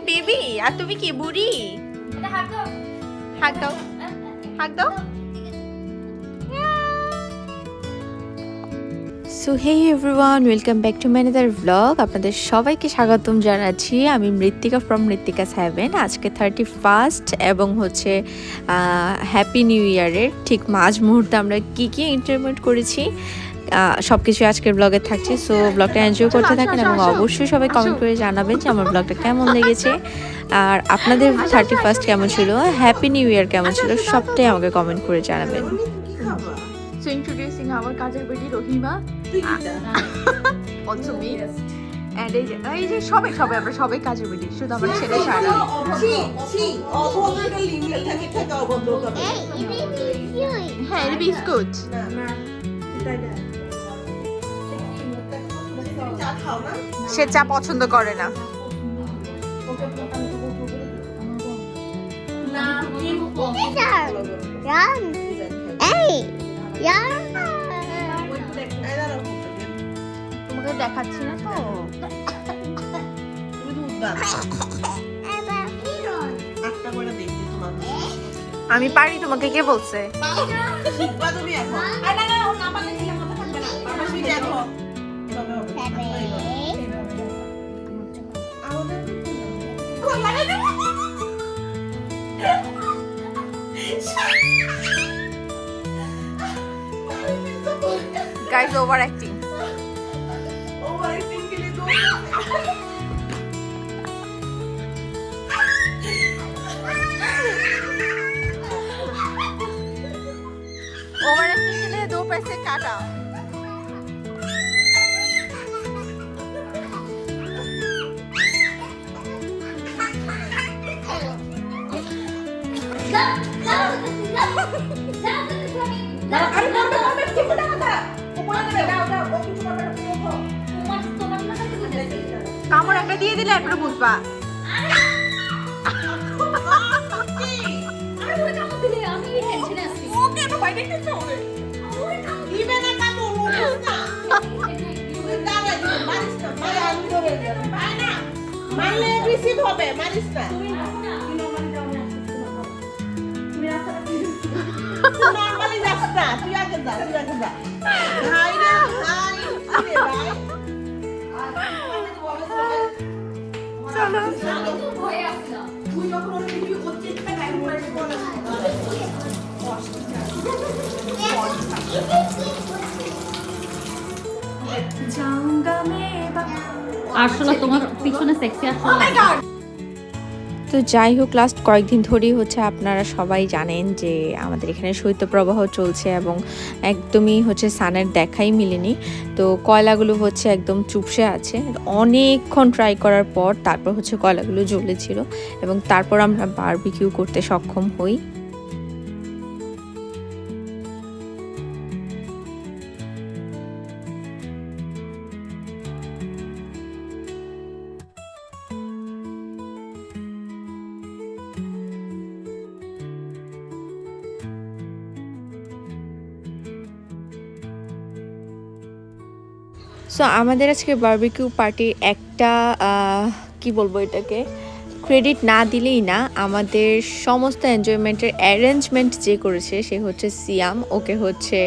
Baby আর তুমি কি বুড়ি? হাত দাও, হাত দাও। So hey everyone, welcome back to my another blog. আপনাদের সবাইকে স্বাগতম জানাচ্ছি। আমি মৃত্তিকা ফ্রম মৃত্তিকাস হ্যাভেন। আজকে 31st এবং হচ্ছে হ্যাপি নিউ ইয়ারের ঠিক মাঝ মুহূর্তে আমরা কি এন্টারটেইনমেন্ট করেছি সব কিছু আজকের ব্লগে থাকছে। সো ব্লগটা এনজয় করতে থাকেন এবং অবশ্যই সবাই কমেন্ট করে জানাবেন যে আমার ব্লগটা কেমন লেগেছে আর আপনাদের 31st কেমন ছিল, হ্যাপি নিউ ইয়ার কেমন ছিল, সবটাই আমাকে কমেন্ট করে জানাবেন। So introducing our কাজের বেটি রহিমা, also me, and এই যে সবাই আমরা সবাই কাজের বেটি, শুধু আমার ছেলে সারা। হ্যাঁ, এটা বিস্কুট। সে চা পছন্দ করে না। তোমাকে দেখাচ্ছি না তো। আমি পারি, তোমাকে কে বলছে? Guys, overacting. Overacting के लिए 2 पैसे काटा। কামড় একটা দিয়ে দিলে একটু বুঝবা। আসলে তোমার পিছনে সেক্সি আসলে। তো যাই হোক, লাস্ট কয়েকদিন ধরেই হচ্ছে আপনারা সবাই জানেন যে আমাদের এখানে শৈত্যপ্রবাহ চলছে এবং একদমই হচ্ছে সানের দেখাই মিলেনি। তো কয়লাগুলো হচ্ছে একদম চুপসে আছে। অনেকক্ষণ ট্রাই করার পর তারপর হচ্ছে কয়লাগুলো জ্বলেছিল এবং তারপর আমরা বারবিকিউ করতে সক্ষম হই। সো আমাদের আজকে বারবিকিউ পার্টির একটা কি বলবো এটাকে, ক্রেডিট না দিলেই না। আমাদের সমস্ত এনজয়মেন্টের অ্যারেঞ্জমেন্ট যে করেছে সে হচ্ছে সিয়াম। ওকে হচ্ছে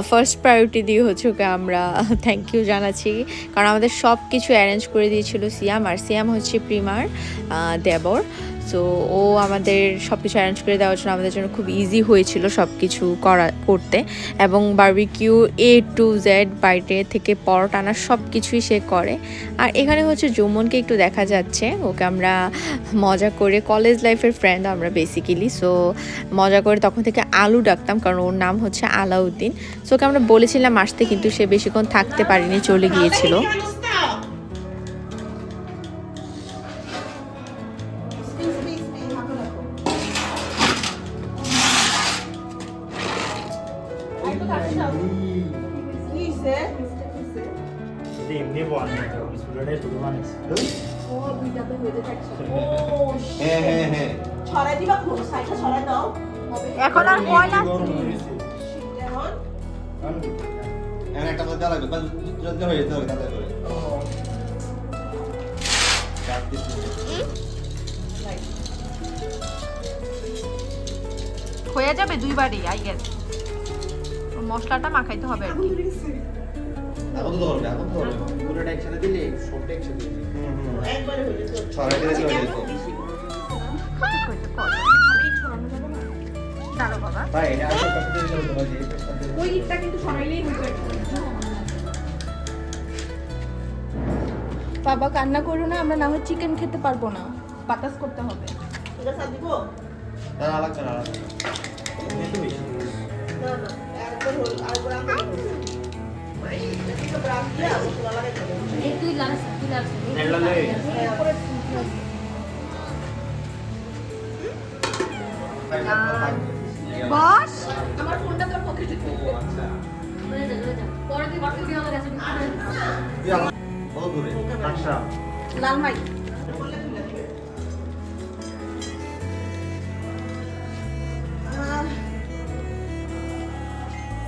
ফার্স্ট প্রায়োরিটি দিয়ে হচ্ছে ওকে আমরা থ্যাংক ইউ জানাচ্ছি, কারণ আমাদের সব কিছু অ্যারেঞ্জ করে দিয়েছিল সিয়াম। আর সিয়াম হচ্ছে প্রিমার দেবর। সো ও আমাদের সব কিছু অ্যারেঞ্জ করে দেওয়ার জন্য আমাদের জন্য খুব ইজি হয়েছিল সব কিছু করতে। এবং বারবিকিউ A to Z, বাইরে থেকে পরোটা আনা সব কিছুই সে করে। আর এখানে হচ্ছে জুমনকে একটু দেখা যাচ্ছে, ওকে আমরা মজা করে, কলেজ লাইফের ফ্রেন্ড আমরা বেসিক্যালি, সো মজা করে তখন থেকে আলু ডাকতাম, কারণ ওর নাম হচ্ছে আলাউদ্দিন। সো ওকে আমরা বলেছিলাম আসতে, কিন্তু সে বেশিক্ষণ থাকতে পারেনি, চলে গিয়েছিল। এখন আর কয়লা একটা দেওয়া লাগবে, হয়ে যেতে হবে তাদের করে। হয়ে যাবে দুইবারই আই গেস। মশলাটা মাখাইতে হবে আর কি। এখন তো ধরবে, এখন তো ধরবে। পুরোটা একসাথে দিলে সবটা একসাথে দিলে একবারে হয়ে যেত। ছড়াই দিলে চলে যেত। দাঁড়ো বাবা, ভাই, এটা আসল কথা দিয়ে গেল তোমার যে ওই দিকটা কিন্তু সরাইলেই হয়ে যাবে। বাবা কান্না করো না, আমরা না হয় চিকেন খেতে পারবো না, বাতাস করতে হবে। না, লাগবে না, লাগবে না। একটু বেশি। এই তুই লাস্ট বস আমার ফোনটা তোর পকেটে পরে তুই বাকি দিয়ে আমাদের কাছে কত দূরে? আচ্ছা। লাল মাই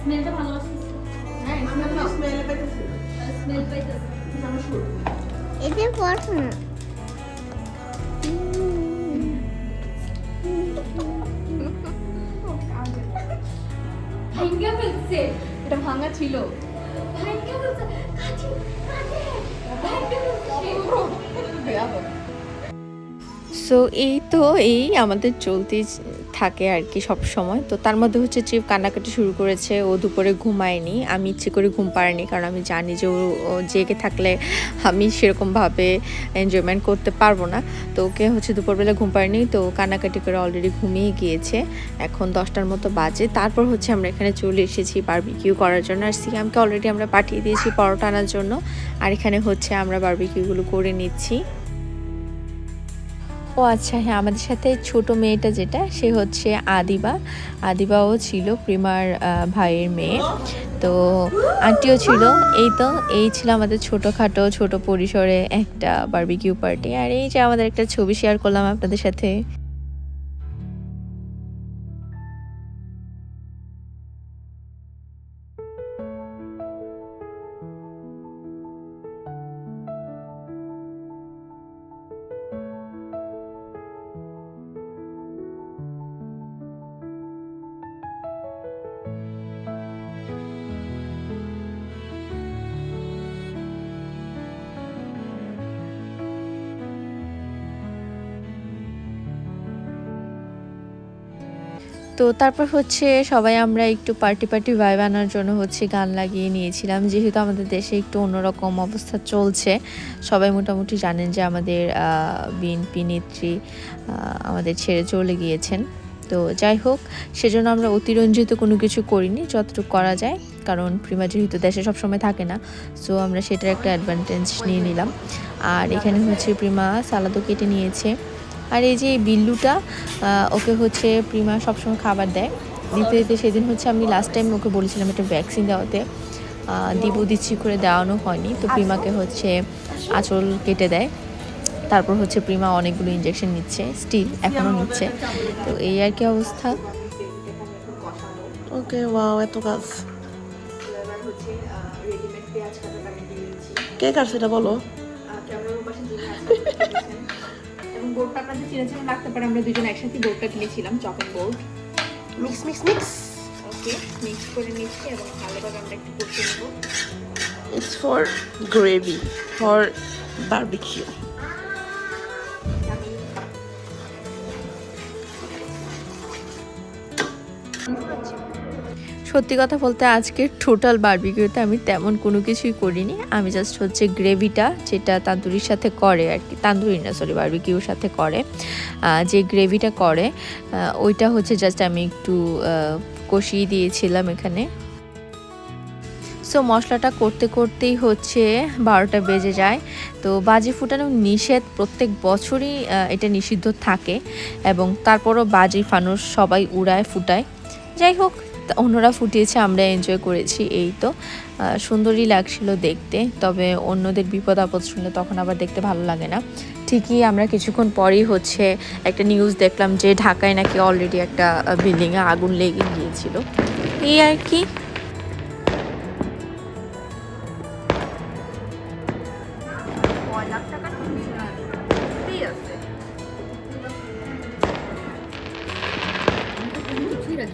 স্মেলটা ভালো আসছে। হ্যাঁ স্মেল পাইতেছি। স্মেল পাইতেছে। এতে পড়ো না। ভাঙ্গা ফেলছে। এটা ভাঙা ছিল। ভাঙ্গা ফেলছে। কাছে কাছে ভাঙ্গা ফেলছে। সো এই তো এই আমাদের চলতেই থাকে আর কি সব সময়। তো তার মধ্যে হচ্ছে ট্রিপ কান্নাকাটি শুরু করেছে, ও দুপুরে ঘুমায়নি, আমি ইচ্ছে করে ঘুম পাড়িনি কারণ আমি জানি যে ও জেগে থাকলে আমি সেরকমভাবে এনজয়মেন্ট করতে পারবো না। তো ওকে হচ্ছে দুপুরবেলা ঘুম পাড়িনি, তো কান্নাকাটি করে অলরেডি ঘুমিয়ে গিয়েছে। এখন 10টার মতো বাজে। তারপর হচ্ছে আমরা এখানে চলে এসেছি বারবিকিউ করার জন্য। আর সিয়ামকে অলরেডি আমরা পাঠিয়ে দিয়েছি পরোটা আনার জন্য, আর এখানে হচ্ছে আমরা বারবিকিউগুলো করে নিচ্ছি। ও আচ্ছা হ্যাঁ, আমাদের সাথে ছোট মেয়েটা যেটা, সে হচ্ছে আদিবাও ছিল, প্রিমার ভাইয়ের মেয়ে। তো আন্টিও ছিল। এই ছিল আমাদের ছোট পরিসরে একটা বারবিকিউ পার্টি। আর এই যে আমাদের একটা ছবি শেয়ার করলাম আপনাদের সাথে। তো তারপর হচ্ছে সবাই আমরা একটু পার্টি ভাইব আনার জন্য হচ্ছে গান লাগিয়ে নিয়েছিলাম, যেহেতু আমাদের দেশে একটু অন্যরকম অবস্থা চলছে। সবাই মোটামুটি জানেন যে আমাদের বিএনপি নেত্রী আমাদের ছেড়ে চলে গিয়েছেন। তো যাই হোক, সেজন্য আমরা অতিরঞ্জিত কোনো কিছু করিনি, যতটুকু করা যায়, কারণ প্রিমা যেহেতু দেশে সবসময় থাকে না, সো আমরা সেটার একটা অ্যাডভান্টেজ নিয়ে নিলাম। আর এখানে হচ্ছে প্রিমা সালাদও কেটে নিয়েছে। আর এই যে বিল্লুটা, ওকে হচ্ছে প্রিমা সবসময় খাবার দেয়। দিতে সেদিন হচ্ছে আমি লাস্ট টাইম ওকে বলেছিলাম একটা ভ্যাকসিন দেওয়াতে, দিচ্ছি করে দেওয়ানো হয়নি। তো প্রিমাকে হচ্ছে আঁচল কেটে দেয়, তারপর হচ্ছে প্রিমা অনেকগুলো ইঞ্জেকশন নিচ্ছে, স্টিল এখনও নিচ্ছে। তো এই আর কি অবস্থা। ওকে ওয়াও, এত কাজ। এবার হচ্ছে রেডিমেড পেঁয়াজ কাটাটা আমি দিয়ে দিচ্ছি। কে কাটছে এটা বলো? ক্যামেরার পাশে যিনি আছেন, এবং বোর্ডটা আপনাদের চিনেছেন রাখতে পারে, আমরা দুজন একসাথে বোর্ডটা কিনেছিলাম, চপিং বোর্ড। মিক্স ওকে, মিক্স করে নিচ্ছি এবং ভালোভাবে আমরা একটু কষিয়ে নেব। It's for gravy, for barbecue. সত্যি কথা বলতে আজকে টোটাল বারবিকিউতে আমি তেমন কোনো কিছুই করিনি। আমি জাস্ট হচ্ছে গ্রেভিটা, যেটা তান্দুরির সাথে করে আর কি, তান্দুরি না সরি, বারবিকিউর সাথে করে, যে গ্রেভিটা করে ওইটা হচ্ছে জাস্ট আমি একটু কষিয়ে দিয়েছিলাম এখানে। সো মশলাটা করতেই হচ্ছে 12টা বেজে যায়। তো বাজি ফুটানো নিষেধ, প্রত্যেক বছরই এটা নিষিদ্ধ থাকে, এবং তারপরও বাজি ফানুস সবাই উড়ায় ফুটায়। যাই হোক, অন্যরা ফুটিয়েছে, আমরা এনজয় করেছি। এই তো সুন্দরই লাগছিল দেখতে, তবে অন্যদের বিপদ আপদ শুনলে তখন আবার দেখতে ভালো লাগে না। ঠিকই আমরা কিছুক্ষণ পরেই হচ্ছে একটা নিউজ দেখলাম যে ঢাকায় নাকি অলরেডি একটা বিল্ডিংয়ে আগুন লেগে গিয়েছিল। এই আর কি।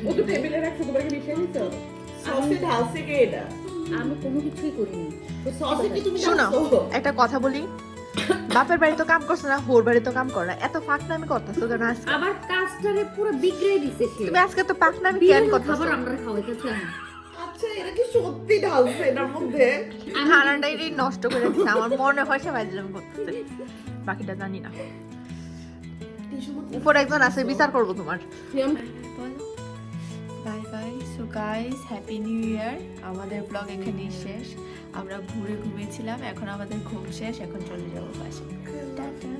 ও তো টেবিলে রাখছে তোমাকে মিশিয়ে নিছো সসে ঢালছে কে এটা? আমি কোনো কিছুই করিনি। সসে কি তুমি শোনো ঢালছো? একটা কথা বলি, বাপের বাড়ি তো কাম করছো না, হোর বাড়ি তো কাম করো না, এত ফাঁকনামি করতেছো কেন আজকে? আবার কাজটারে পুরো বিগড়ে দিছে সে। তুমি আজকে তো পাকনামি কেন বিরিয়ানি করতেছো? খাবার আমরা খাওয়াইতেছে না। আচ্ছা এটা কি সত্যি ঢালছে এটার মধ্যে? খানাটাই নষ্ট করে দিছে, আমার মনে হয় সে বাজলাম করতেছে, বাকিটা জানি না। উপর একজন আছে, বিচার করবো তোমার। Bye bye. So guys, happy new year. আমাদের ব্লগ এখানেই শেষ। আমরা ঘুরে ঘুমিয়েছিলাম, এখন আমাদের ঘুম শেষ, এখন চলে যাবো বাসায়। টাটা।